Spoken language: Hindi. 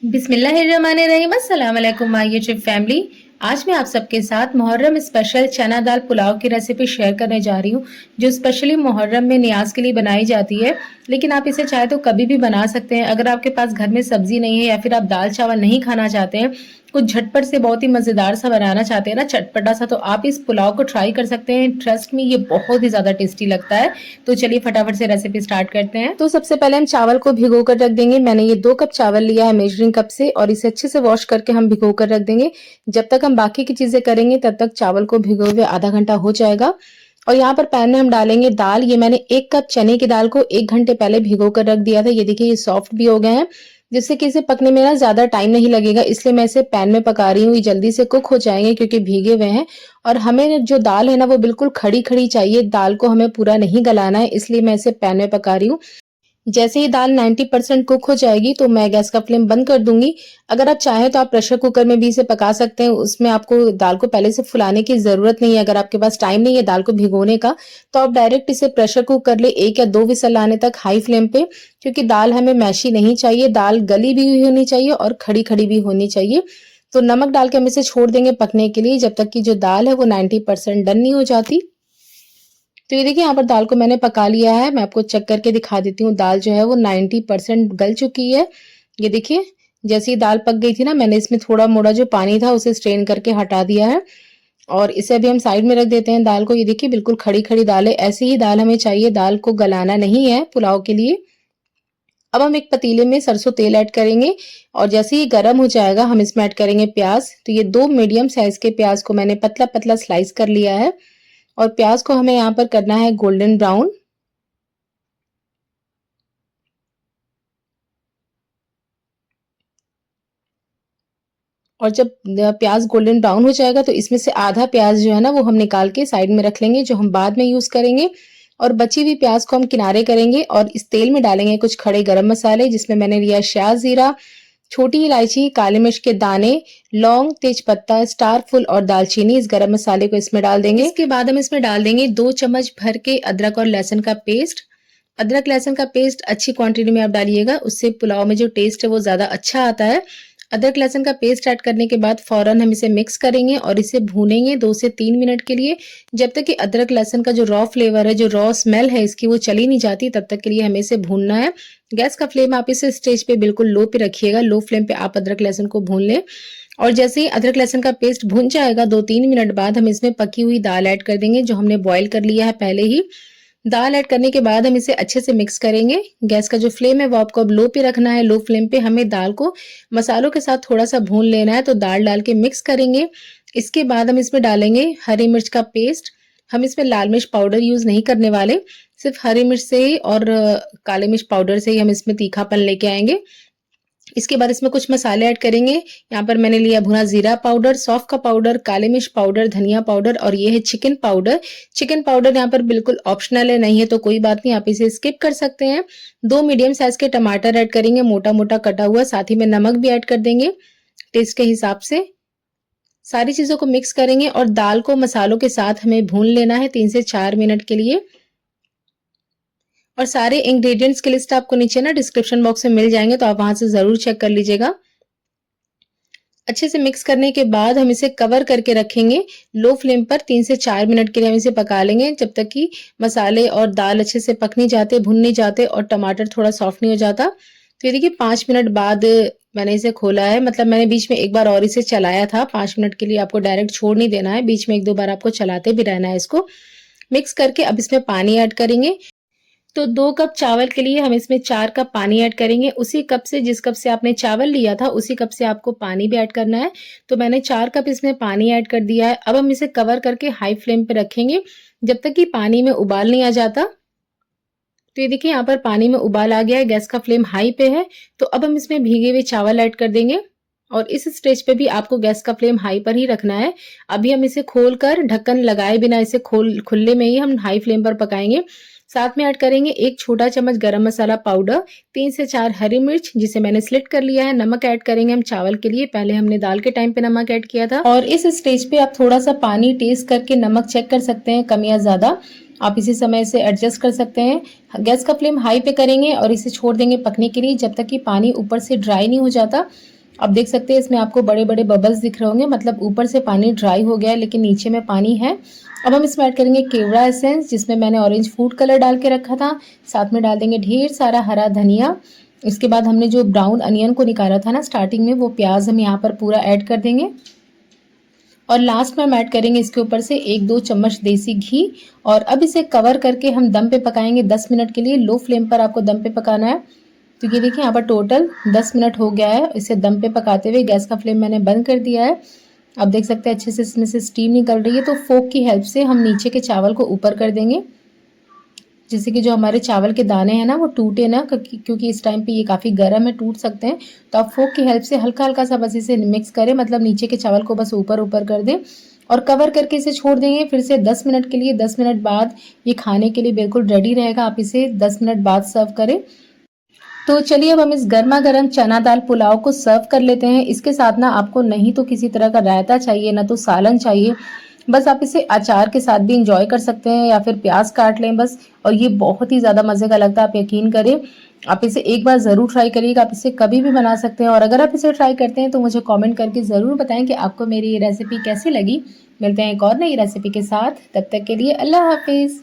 बिस्मिल्लाहिर्रहमानिर्रहीम। अस्सलाम वालेकुम माय यूट्यूब फैमिली। आज मैं आप सबके साथ मुहर्रम स्पेशल चना दाल पुलाव की रेसिपी शेयर करने जा रही हूँ, जो स्पेशली मुहर्रम में नियाज के लिए बनाई जाती है। लेकिन आप इसे चाहे तो कभी भी बना सकते हैं। अगर आपके पास घर में सब्जी नहीं है या फिर आप दाल चावल नहीं खाना चाहते हैं, कुछ झटपट से बहुत ही मज़ेदार सा बनाना चाहते हैं ना, चटपटा सा, तो आप इस पुलाव को ट्राई कर सकते हैं। ट्रस्ट में ये बहुत ही ज़्यादा टेस्टी लगता है। तो चलिए फटाफट से रेसिपी स्टार्ट करते हैं। तो सबसे पहले हम चावल को भिगो कर रख देंगे। मैंने ये 2 कप चावल लिया है मेजरिंग कप से, और इसे अच्छे से वॉश करके हम भिगो कर रख देंगे। जब तक हम बाकी की चीजें करेंगे तब तक चावल को भिगोए हुए आधा घंटा हो जाएगा। और यहाँ पर पैन में हम डालेंगे दाल। ये मैंने 1 कप चने की दाल को 1 घंटे पहले भिगो कर रख दिया था। ये देखिए ये सॉफ्ट भी हो गए हैं, जिससे कि इसे पकने में ना ज्यादा टाइम नहीं लगेगा, इसलिए मैं इसे पैन में पका रही हूँ। ये जल्दी से कुक हो जाएंगे क्योंकि भीगे हुए हैं। और हमें जो दाल है ना वो बिल्कुल खड़ी खड़ी चाहिए, दाल को हमें पूरा नहीं गलाना है, इसलिए मैं इसे पैन में पका रही हूँ। जैसे ही दाल 90% कुक हो जाएगी तो मैं गैस का फ्लेम बंद कर दूंगी। अगर आप चाहें तो आप प्रेशर कुकर में भी इसे पका सकते हैं। उसमें आपको दाल को पहले से फुलाने की जरूरत नहीं है। अगर आपके पास टाइम नहीं है दाल को भिगोने का, तो आप डायरेक्ट इसे प्रेशर कुक कर ले, 1 या 2 विसल आने तक हाई फ्लेम पे, क्योंकि दाल हमें मैशी नहीं चाहिए, दाल गली भी हुई होनी चाहिए और खड़ी खड़ी भी होनी चाहिए। तो नमक डाल के हम इसे छोड़ देंगे पकने के लिए, जब तक की जो दाल है वो 90% डन नहीं हो जाती। तो ये देखिए यहाँ पर दाल को मैंने पका लिया है। मैं आपको चेक करके दिखा देती हूँ। दाल जो है वो 90% गल चुकी है। ये देखिए जैसे ही दाल पक गई थी ना, मैंने इसमें थोड़ा मोड़ा जो पानी था उसे स्ट्रेन करके हटा दिया है। और इसे अभी हम साइड में रख देते हैं दाल को। ये देखिए बिल्कुल खड़ी खड़ी दाल है, ऐसी ही दाल हमें चाहिए, दाल को गलाना नहीं है पुलाव के लिए। अब हम एक पतीले में सरसों तेल ऐड करेंगे, और जैसे ही गर्म हो जाएगा हम इसमें ऐड करेंगे प्याज। तो ये 2 मीडियम साइज के प्याज को मैंने पतला पतला स्लाइस कर लिया है, और प्याज को हमें यहाँ पर करना है गोल्डन ब्राउन। और जब प्याज गोल्डन ब्राउन हो जाएगा तो इसमें से आधा प्याज जो है ना वो हम निकाल के साइड में रख लेंगे, जो हम बाद में यूज करेंगे। और बची हुई प्याज को हम किनारे करेंगे, और इस तेल में डालेंगे कुछ खड़े गरम मसाले, जिसमें मैंने लिया शाह जीरा, छोटी इलायची, काली मिर्च के दाने, लौंग, तेज पत्ता, स्टार फुल और दालचीनी। इस गरम मसाले को इसमें डाल देंगे। इसके बाद हम इसमें डाल देंगे 2 चम्मच भर के अदरक और लहसुन का पेस्ट। अदरक लहसुन का पेस्ट अच्छी क्वांटिटी में आप डालिएगा, उससे पुलाव में जो टेस्ट है वो ज्यादा अच्छा आता है। अदरक लहसुन का पेस्ट ऐड करने के बाद फौरन हम इसे मिक्स करेंगे और इसे भूनेंगे 2 से 3 मिनट के लिए, जब तक कि अदरक लहसुन का जो रॉ फ्लेवर है, जो रॉ स्मेल है इसकी, वो चली नहीं जाती, तब तक के लिए हमें इसे भूनना है। गैस का फ्लेम आप इस स्टेज पे बिल्कुल लो पे रखिएगा, लो फ्लेम पे आप अदरक लहसुन को भून लें। और जैसे ही अदरक लहसुन का पेस्ट भून जाएगा 2-3 मिनट बाद हम इसमें पकी हुई दाल ऐड कर देंगे, जो हमने बॉईल कर लिया है पहले ही। दाल ऐड करने के बाद हम इसे अच्छे से मिक्स करेंगे। गैस का जो फ्लेम है वो आपको अब लो पे रखना है। लो फ्लेम पे हमें दाल को मसालों के साथ थोड़ा सा भून लेना है। तो दाल डाल के मिक्स करेंगे। इसके बाद हम इसमें डालेंगे हरी मिर्च का पेस्ट। हम इसमें लाल मिर्च पाउडर यूज नहीं करने वाले, सिर्फ हरी मिर्च से ही और काले मिर्च पाउडर से ही हम इसमें तीखापन लेके आएंगे। इसके बाद इसमें कुछ मसाले ऐड करेंगे। यहाँ पर मैंने लिया भुना जीरा पाउडर, सौंफ का पाउडर, काले मिर्च पाउडर, धनिया पाउडर, और ये है चिकन पाउडर। चिकन पाउडर यहाँ पर बिल्कुल ऑप्शनल है, नहीं है तो कोई बात नहीं, आप इसे स्किप कर सकते हैं। 2 मीडियम साइज के टमाटर ऐड करेंगे, मोटा मोटा कटा हुआ। साथ ही में नमक भी ऐड कर देंगे टेस्ट के हिसाब से। सारी चीजों को मिक्स करेंगे और दाल को मसालों के साथ हमें भून लेना है 3 से 4 मिनट के लिए। और सारे इंग्रेडिएंट्स की लिस्ट आपको नीचे ना डिस्क्रिप्शन बॉक्स में मिल जाएंगे, तो आप वहां से जरूर चेक कर लीजिएगा। अच्छे से मिक्स करने के बाद हम इसे कवर करके रखेंगे लो फ्लेम पर। 3 से 4 मिनट के लिए हम इसे पका लेंगे, जब तक कि मसाले और दाल अच्छे से पक नहीं जाते, भुन नहीं जाते और टमाटर थोड़ा सॉफ्ट नहीं हो जाता। तो ये देखिए 5 मिनट बाद मैंने इसे खोला है, मतलब मैंने बीच में एक बार और इसे चलाया था। 5 मिनट के लिए आपको डायरेक्ट छोड़ नहीं देना है, बीच में 1-2 बार आपको चलाते भी रहना है इसको। मिक्स करके अब इसमें पानी ऐड करेंगे। तो 2 कप चावल के लिए हम इसमें 4 कप पानी ऐड करेंगे। उसी कप से, जिस कप से आपने चावल लिया था, उसी कप से आपको पानी भी ऐड करना है। तो मैंने 4 कप इसमें पानी ऐड कर दिया है। अब हम इसे कवर करके हाई फ्लेम पे रखेंगे, जब तक कि पानी में उबाल नहीं आ जाता। तो ये देखिए यहाँ पर पानी में उबाल आ गया है, गैस का फ्लेम हाई पे है। तो अब हम इसमें भीगे हुए चावल ऐड कर देंगे, और इस स्टेज पे भी आपको गैस का फ्लेम हाई पर ही रखना है। अभी हम इसे खोलकर ढक्कन लगाए बिना इसे खुले में ही हम हाई फ्लेम पर पकाएंगे। साथ में ऐड करेंगे 1 छोटा चम्मच गरम मसाला पाउडर, 3 से 4 हरी मिर्च जिसे मैंने स्लिट कर लिया है। नमक ऐड करेंगे हम चावल के लिए, पहले हमने दाल के टाइम पे नमक ऐड किया था। और इस स्टेज पे आप थोड़ा सा पानी टेस्ट करके नमक चेक कर सकते हैं कम या ज्यादा। आप इसी समय से एडजस्ट कर सकते हैं। गैस का फ्लेम हाई पे करेंगे और इसे छोड़ देंगे पकने के लिए जब तक कि पानी ऊपर से ड्राई नहीं हो जाता। आप देख सकते हैं इसमें आपको बड़े-बड़े बबल्स दिख रहे होंगे, मतलब ऊपर से पानी ड्राई हो गया है लेकिन नीचे में पानी है। अब हम इसमें ऐड करेंगे केवड़ा एसेंस, जिसमें मैंने ऑरेंज फूड कलर डाल के रखा था। साथ में डाल देंगे ढेर सारा हरा धनिया। इसके बाद हमने जो ब्राउन अनियन को निकाला था ना स्टार्टिंग में, वो प्याज हम यहाँ पर पूरा ऐड कर देंगे। और लास्ट में हम ऐड करेंगे इसके ऊपर से 1-2 चम्मच देसी घी। और अब इसे कवर करके हम दम पे पकाएंगे 10 मिनट के लिए। लो फ्लेम पर आपको दम पे पकाना है। तो ये देखिए यहाँ पर टोटल 10 मिनट हो गया है इसे दम पे पकाते हुए। गैस का फ्लेम मैंने बंद कर दिया है। आप देख सकते हैं अच्छे से इसमें से स्टीम निकल रही है। तो फोक की हेल्प से हम नीचे के चावल को ऊपर कर देंगे, जिससे कि जो हमारे चावल के दाने हैं ना वो टूटे ना, क्योंकि इस टाइम पे ये काफ़ी गर्म है, टूट सकते हैं। तो आप फोक की हेल्प से हल्का हल्का सा बस इसे मिक्स करें, मतलब नीचे के चावल को बस ऊपर ऊपर कर दें और कवर करके इसे छोड़ देंगे फिर से 10 मिनट के लिए। 10 मिनट बाद ये खाने के लिए बिल्कुल रेडी रहेगा। आप इसे 10 मिनट बाद सर्व करें। तो चलिए अब हम इस गर्मा गर्म चना दाल पुलाव को सर्व कर लेते हैं। इसके साथ ना आपको नहीं तो किसी तरह का रायता चाहिए, ना तो सालन चाहिए, बस आप इसे अचार के साथ भी इंजॉय कर सकते हैं या फिर प्याज काट लें बस। और ये बहुत ही ज़्यादा मज़े का लगता है, आप यकीन करें। आप इसे एक बार ज़रूर ट्राई करिएगा। आप इसे कभी भी बना सकते हैं और अगर आप इसे ट्राई करते हैं तो मुझे कमेंट करके ज़रूर बताएं कि आपको मेरी ये रेसिपी कैसी लगी। मिलते हैं एक और नई रेसिपी के साथ, तब तक के लिए अल्लाह हाफिज़।